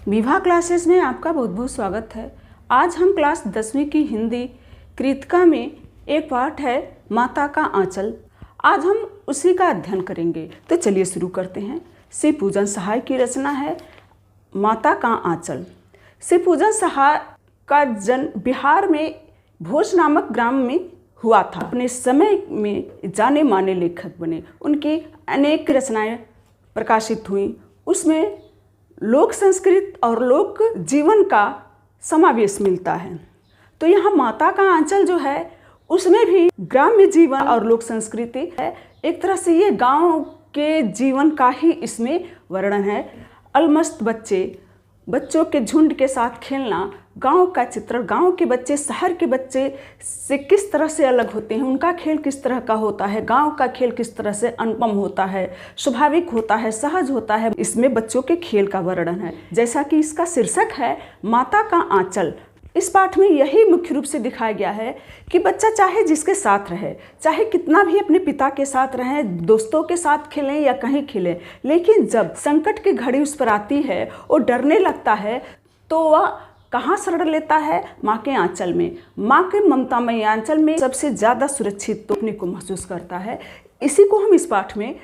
विवाह क्लासेस में आपका बहुत बहुत स्वागत है। आज हम क्लास 10वीं की हिंदी कृतिका में एक पाठ है माता का आंचल। आज हम उसी का अध्ययन करेंगे। तो चलिए शुरू करते हैं। श्री पूजन सहाय की रचना है माता का आंचल। श्री पूजन सहाय का जन्म बिहार में भोज नामक ग्राम में हुआ था। अपने समय में जाने माने लेखक बने। उनकी अनेक रचनाएं प्रकाशित हुई। उसमें लोक संस्कृत और लोक जीवन का समावेश मिलता है। तो यहाँ माता का आंचल जो है उसमें भी ग्राम्य जीवन और लोक संस्कृति है। एक तरह से ये गांव के जीवन का ही इसमें वर्णन है। अलमस्त बच्चों के झुंड के साथ खेलना, गांव का चित्र, गांव के बच्चे शहर के बच्चे से किस तरह से अलग होते हैं, उनका खेल किस तरह का होता है, गांव का खेल किस तरह से अनुपम होता है, स्वाभाविक होता है, सहज होता है। इसमें बच्चों के खेल का वर्णन है। जैसा कि इसका शीर्षक है माता का आंचल। इस पाठ में यही मुख्य रूप से दिखाया गया है कि बच्चा चाहे जिसके साथ रहे, चाहे कितना भी अपने पिता के साथ रहे, दोस्तों के साथ खेलें या कहीं खेलें, लेकिन जब संकट की घड़ी उस पर आती है, वो डरने लगता है, तो वह कहाँ शरण लेता है? माँ के आंचल में। माँ के ममतामयी आंचल में सबसे ज़्यादा सुरक्षित तो अपने को महसूस करता है। इसी को हम इस पाठ में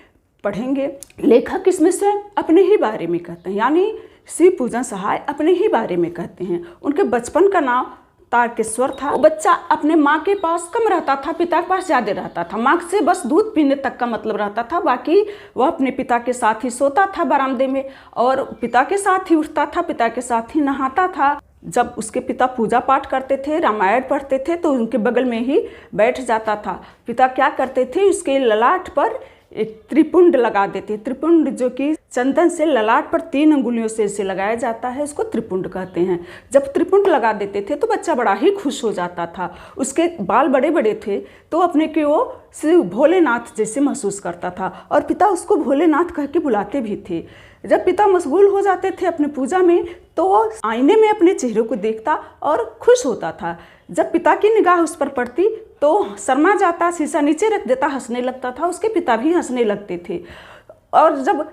पढ़ेंगे। लेखक इसमें स्वयं अपने ही बारे में कहते हैं, यानी श्री पूजन सहाय अपने ही बारे में कहते हैं। उनके बचपन का नाम तारकेश्वर था। वो बच्चा अपने माँ के पास कम रहता था, पिता के पास ज़्यादा रहता था। माँ से बस दूध पीने तक का मतलब रहता था, बाकी वह अपने पिता के साथ ही सोता था बरामदे में, और पिता के साथ ही उठता था, पिता के साथ ही नहाता था। जब उसके पिता पूजा पाठ करते थे, रामायण पढ़ते थे, तो उनके बगल में ही बैठ जाता था। पिता क्या करते थे, उसके ललाट पर एक त्रिपुंड लगा देते। त्रिपुंड जो कि चंदन से ललाट पर 3 अंगुलियों से इसे लगाया जाता है, इसको त्रिपुंड कहते हैं। जब त्रिपुंड लगा देते थे तो बच्चा बड़ा ही खुश हो जाता था। उसके बाल बड़े बड़े थे तो अपने को वो श्री भोलेनाथ जैसे महसूस करता था, और पिता उसको भोलेनाथ कह के बुलाते भी थे। जब पिता मशगूल हो जाते थे अपने पूजा में, तो वो आईने में अपने चेहरे को देखता और खुश होता था। जब पिता की निगाह उस पर पड़ती तो शर्मा जाता, शीशा नीचे रख देता, हंसने लगता था। उसके पिता भी हंसने लगते थे। और जब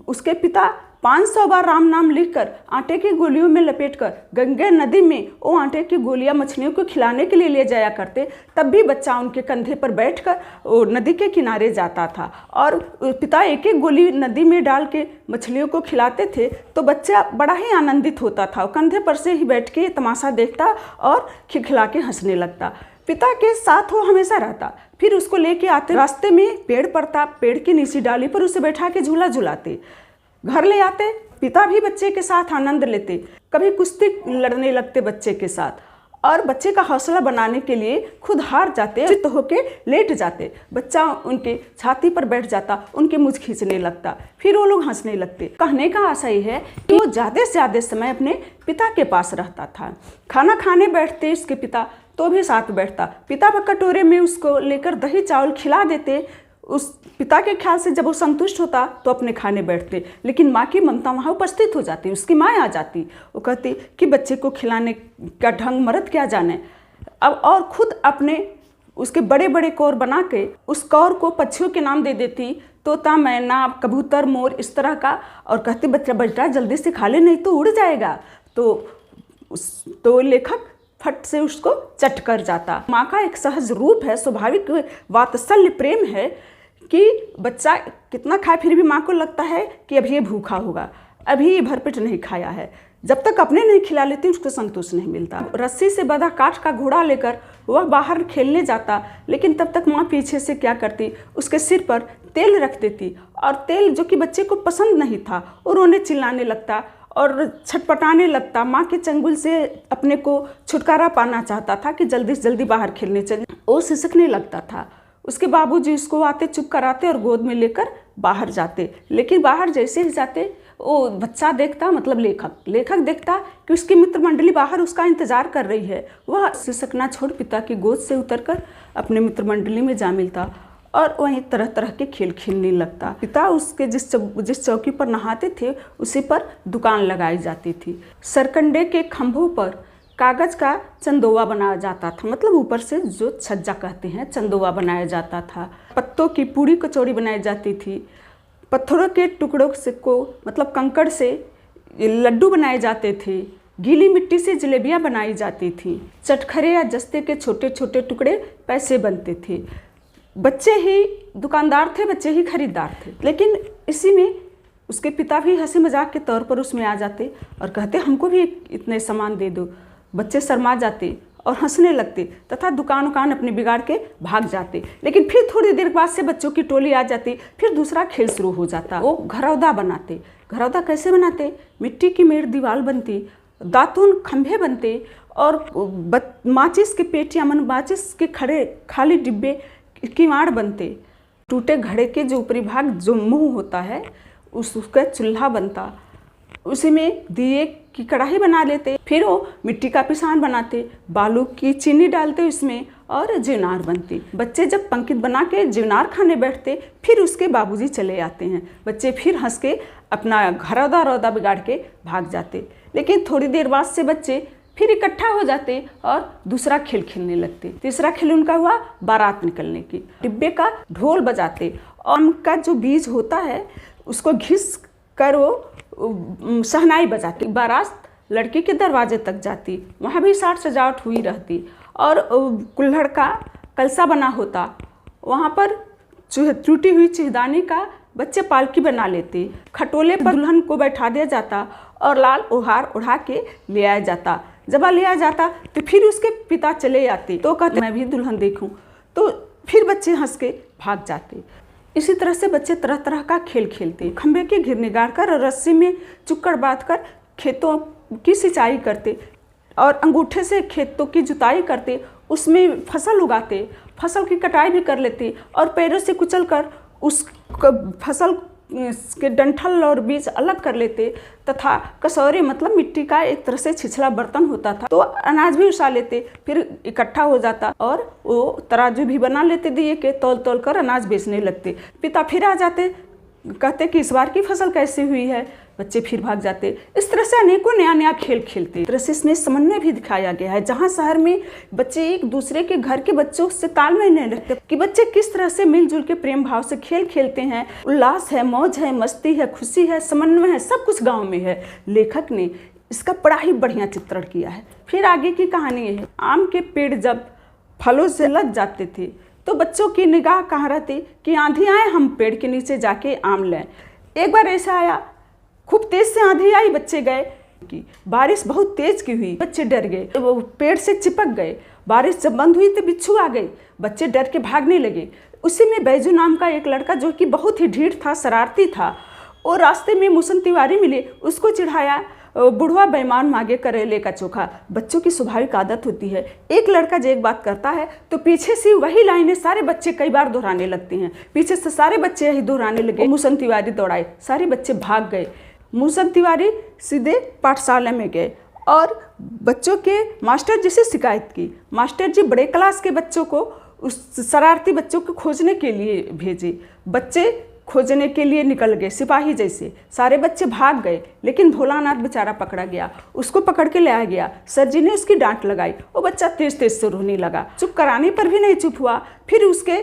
उसके पिता 500 बार राम नाम लिखकर आटे की गोलियों में लपेटकर गंगा नदी में वो आटे की गोलियां मछलियों को खिलाने के लिए ले जाया करते, तब भी बच्चा उनके कंधे पर बैठकर वो नदी के किनारे जाता था, और पिता एक एक गोली नदी में डाल के मछलियों को खिलाते थे, तो बच्चा बड़ा ही आनंदित होता था। कंधे पर से ही बैठ के तमाशा देखता और खिलखिला के हंसने लगता। पिता के साथ वो हमेशा रहता। फिर उसको लेके आते, रास्ते में पेड़ पड़ता, पेड़ की नीची डाली पर उसे बैठा के झूला झुलाते, घर ले आते। पिता भी बच्चे के साथ आनंद लेते, कभी कुश्ती लड़ने लगते बच्चे के साथ, और बच्चे का हौसला बनाने के लिए खुद हार जाते, चित्त होके लेट जाते। बच्चा उनके छाती पर बैठ जाता, उनके मुँह खींचने लगता, फिर वो लोग हंसने लगते। कहने का आशय है कि वो ज़्यादा से ज़्यादा समय अपने पिता के पास रहता था। खाना खाने बैठते उसके पिता तो भी साथ बैठता। पिता पर कटोरे में उसको लेकर दही चावल खिला देते। उस पिता के ख्याल से जब वो संतुष्ट होता तो अपने खाने बैठते, लेकिन माँ की ममता वहाँ उपस्थित हो जाती। उसकी माँ आ जाती, वो कहती कि बच्चे को खिलाने का ढंग मर्द क्या जाने। अब और खुद अपने उसके बड़े बड़े कौर बना के उस कौर को पक्षियों के नाम दे देती, तोता, मैना, कबूतर, मोर, इस तरह का, और कहते बच्चा बेटा जल्दी से खा ले नहीं तो उड़ जाएगा। तो लेखक फट से उसको चट कर जाता। माँ का एक सहज रूप है, स्वाभाविक वात्सल्य प्रेम है कि बच्चा कितना खाए फिर भी माँ को लगता है कि अभी ये भूखा होगा, अभी ये भरपेट नहीं खाया है। जब तक अपने नहीं खिला लेती उसको संतोष नहीं मिलता। रस्सी से बंधा काठ का घोड़ा लेकर वह बाहर खेलने जाता, लेकिन तब तक माँ पीछे से क्या करती, उसके सिर पर तेल रख देती, और तेल जो कि बच्चे को पसंद नहीं था, और रोने चिल्लाने लगता और छटपटाने लगता। माँ के चंगुल से अपने को छुटकारा पाना चाहता था कि जल्दी से जल्दी बाहर खेलने चले। वो सिसकने लगता था। उसके बाबूजी उसको आते, चुप कराते और गोद में लेकर बाहर जाते। लेकिन बाहर जैसे ही जाते वो बच्चा देखता, मतलब लेखक देखता कि उसकी मित्र मंडली बाहर उसका इंतजार कर रही है। वह सिसकना छोड़ पिता की गोद से उतरकर अपने मित्र मंडली में जा मिलता और वहीं तरह तरह के खेल खेलने लगता। पिता उसके जिस चौकी पर नहाते थे उसी पर दुकान लगाई जाती थी। सरकंडे के खंभों पर कागज का चंदोवा बनाया जाता था, मतलब ऊपर से जो छज्जा कहते हैं चंदोवा बनाया जाता था। पत्तों की पूड़ी कचौड़ी बनाई जाती थी। पत्थरों के टुकड़ों से को मतलब कंकड़ से लड्डू बनाए जाते थे, गीली मिट्टी से जलेबियाँ बनाई जाती थी, चटखरे या जस्ते के छोटे छोटे टुकड़े पैसे बनते थे। बच्चे ही दुकानदार थे, बच्चे ही खरीदार थे। लेकिन इसी में उसके पिता भी हंसी मजाक के तौर पर उसमें आ जाते और कहते हमको भी इतने सामान दे दो। बच्चे शर्मा जाते और हंसने लगते तथा दुकान अपने बिगाड़ के भाग जाते। लेकिन फिर थोड़ी देर बाद से बच्चों की टोली आ जाती, फिर दूसरा खेल शुरू हो जाता। वो घरौदा बनाते। घरौदा कैसे बनाते? मिट्टी की मेड़ दीवार बनती, दातून खंभे बनते और माचिस के पेटियाँ माचिस के खड़े खाली डिब्बे किवाड़ बनते। टूटे घड़े के जो ऊपरी भाग जो मुंह होता है उसका चूल्हा बनता, उसी में दिए की कढ़ाई बना लेते। फिर वो मिट्टी का पिसान बनाते, बालू की चीनी डालते उसमें और जीवनार बनती। बच्चे जब पंक्ति बना के जीवनार खाने बैठते, फिर उसके बाबूजी चले आते हैं। बच्चे फिर हंस के अपना घरौदा बिगाड़ के भाग जाते। लेकिन थोड़ी देर बाद से बच्चे फिर इकट्ठा हो जाते और दूसरा खेल खेलने लगते। तीसरा खेल उनका हुआ बारात निकलने की। डिब्बे का ढोल बजाते, आम का जो बीज होता है उसको घिस कर वो शहनाई बजाती। बारात लड़की के दरवाजे तक जाती, वहाँ भी साज सजावट हुई रहती और कुल्हड़ का कलसा बना होता। वहाँ पर टूटी हुई चिहदानी का बच्चे पालकी बना लेते। खटोले पर दुल्हन को बैठा दिया जाता और लाल ओहार उड़ा के ले आया जाता। जब ले आया जाता तो फिर उसके पिता चले आते तो कहते मैं भी दुल्हन देखूं, तो फिर बच्चे हंस के भाग जाते। इसी तरह से बच्चे तरह तरह का खेल खेलते। खंभे के घिरने गाड़ कर और रस्सी में चुक्कड़ बांध कर खेतों की सिंचाई करते और अंगूठे से खेतों की जुताई करते, उसमें फसल उगाते, फसल की कटाई भी कर लेते और पैरों से कुचल कर उस फसल के डंठल और बीज अलग कर लेते तथा कसौरी मतलब मिट्टी का एक तरह से छिछला बर्तन होता था, तो अनाज भी उछा लेते। फिर इकट्ठा हो जाता और वो तराजू भी बना लेते, दिए के तौल कर अनाज बेचने लगते। पिता फिर आ जाते, कहते कि इस बार की फसल कैसी हुई है। बच्चे फिर भाग जाते। इस तरह से अनेकों नया खेल खेलते। इस तरह से इसमें समन्वय भी दिखाया गया है, जहाँ शहर में बच्चे एक दूसरे के घर के बच्चों से तालमेल नहीं रखते कि बच्चे किस तरह से मिलजुल के प्रेम भाव से खेल खेलते हैं। उल्लास है, मौज है, मस्ती है, खुशी है, समन्वय है, सब कुछ गाँव में है। लेखक ने इसका बड़ा ही बढ़िया चित्रण किया है। फिर आगे की कहानी है, आम के पेड़ जब फलों से लद जाते थे तो बच्चों की निगाह कहाँ रहती कि आंधी आए हम पेड़ के नीचे जाके आम लें। एक बार ऐसा आया, खूब तेज से आंधी आई, बच्चे गए कि बारिश बहुत तेज की हुई, बच्चे डर गए, वो पेड़ से चिपक गए। बारिश जब बंद हुई तो बिच्छू आ गई, बच्चे डर के भागने लगे। उसी में बैजू नाम का एक लड़का जो कि बहुत ही ढीठ था, शरारती था, और रास्ते में मुसन तिवारी मिले, उसको चिढ़ाया, बुढ़वा बेईमान मांगे करेले का चोखा। बच्चों की स्वाभाविक आदत होती है, एक लड़का जो एक बात करता है तो पीछे से वही लाइनें सारे बच्चे कई बार दोहराने लगते हैं। पीछे से सारे बच्चे यही दोहराने लगे। मुसन तिवारी दौड़ाए, सारे बच्चे भाग गए। मुसन तिवारी सीधे पाठशाला में गए और बच्चों के मास्टर जी से शिकायत की। मास्टर जी बड़े क्लास के बच्चों को, उस शरारती बच्चों को खोजने के लिए भेजे। बच्चे खोजने के लिए निकल गए सिपाही जैसे, सारे बच्चे भाग गए। लेकिन भोलानाथ बेचारा पकड़ा गया, उसको पकड़ के लाया गया। सर जी ने उसकी डांट लगाई, वो बच्चा तेज तेज से रोने लगा। चुप कराने पर भी नहीं चुप हुआ। फिर उसके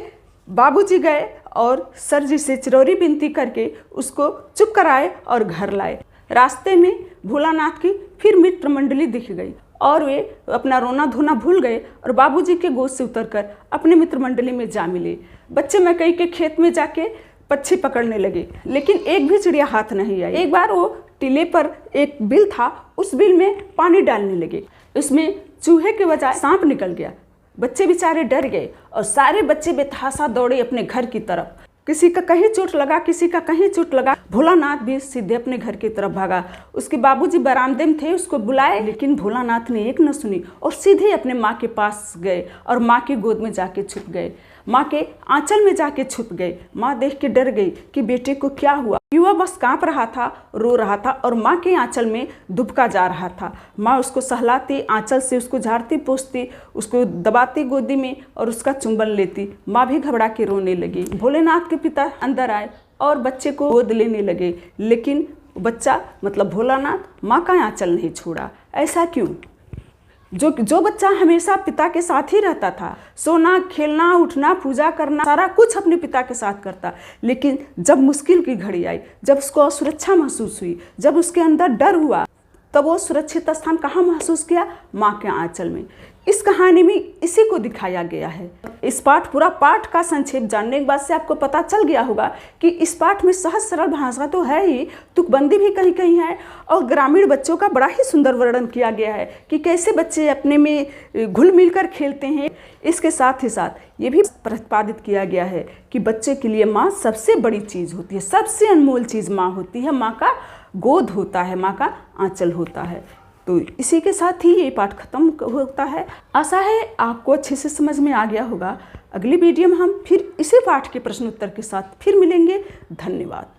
बाबूजी गए और सर जी से चिरौरी विनती करके उसको चुप कराए और घर लाए। रास्ते में भोलानाथ की फिर मित्र मंडली दिख गई और वे अपना रोना धोना भूल गए और बाबूजी के गोद से उतरकर अपने मित्र मंडली में जा मिले। बच्चे मकई के खेत में जाके पक्षी पकड़ने लगे, लेकिन एक भी चिड़िया हाथ नहीं आई। एक बार वो टीले पर एक बिल था, उस बिल में पानी डालने लगे, उसमें चूहे के बजाय सांप निकल गया। बच्चे बेचारे डर गए और सारे बच्चे बेतहाशा दौड़े अपने घर की तरफ। किसी का कहीं चोट लगा, किसी का कहीं चोट लगा। भोलानाथ भी सीधे अपने घर की तरफ भागा। उसके बाबूजी बरामदे में थे, उसको बुलाए, लेकिन भोलानाथ ने एक न सुनी और सीधे अपने माँ के पास गए और माँ की गोद में जाके छुप गए। माँ के आंचल में जाके छुप गए। माँ देख के डर गई कि बेटे को क्या हुआ। युवा बस कांप रहा था, रो रहा था और माँ के आंचल में दुबका जा रहा था। माँ उसको सहलाती, आंचल से उसको झाड़ती पोंछती, उसको दबाती गोदी में और उसका चुंबन लेती। माँ भी घबरा के रोने लगी। भोलेनाथ के पिता अंदर आए और बच्चे को गोद लेने लगे, लेकिन बच्चा मतलब भोलानाथ माँ का आंचल नहीं छोड़ा। ऐसा क्यों? जो बच्चा हमेशा पिता के साथ ही रहता था, सोना, खेलना, उठना, पूजा करना, सारा कुछ अपने पिता के साथ करता, लेकिन जब मुश्किल की घड़ी आई, जब उसको असुरक्षा महसूस हुई, जब उसके अंदर डर हुआ, तब वो सुरक्षित स्थान कहाँ महसूस किया? माँ के आंचल में। इस कहानी में इसी को दिखाया गया है। इस पूरा पाठ का संक्षेप जानने के बाद से आपको पता चल गया होगा कि इस पाठ में सहज सरल भाषा तो है ही, तुकबंदी भी कहीं कहीं है, और ग्रामीण बच्चों का बड़ा ही सुंदर वर्णन किया गया है कि कैसे बच्चे अपने में घुल मिल कर खेलते हैं। इसके साथ ही साथ ये भी प्रतिपादित किया गया है कि बच्चे के लिए माँ सबसे बड़ी चीज़ होती है, सबसे अनमोल चीज़ माँ होती है, माँ का गोद होता है, माँ का आंचल होता है। तो इसी के साथ ही ये पाठ खत्म होता है। आशा है आपको अच्छे से समझ में आ गया होगा। अगली वीडियो में हम फिर इसी पाठ के प्रश्न उत्तर के साथ फिर मिलेंगे। धन्यवाद।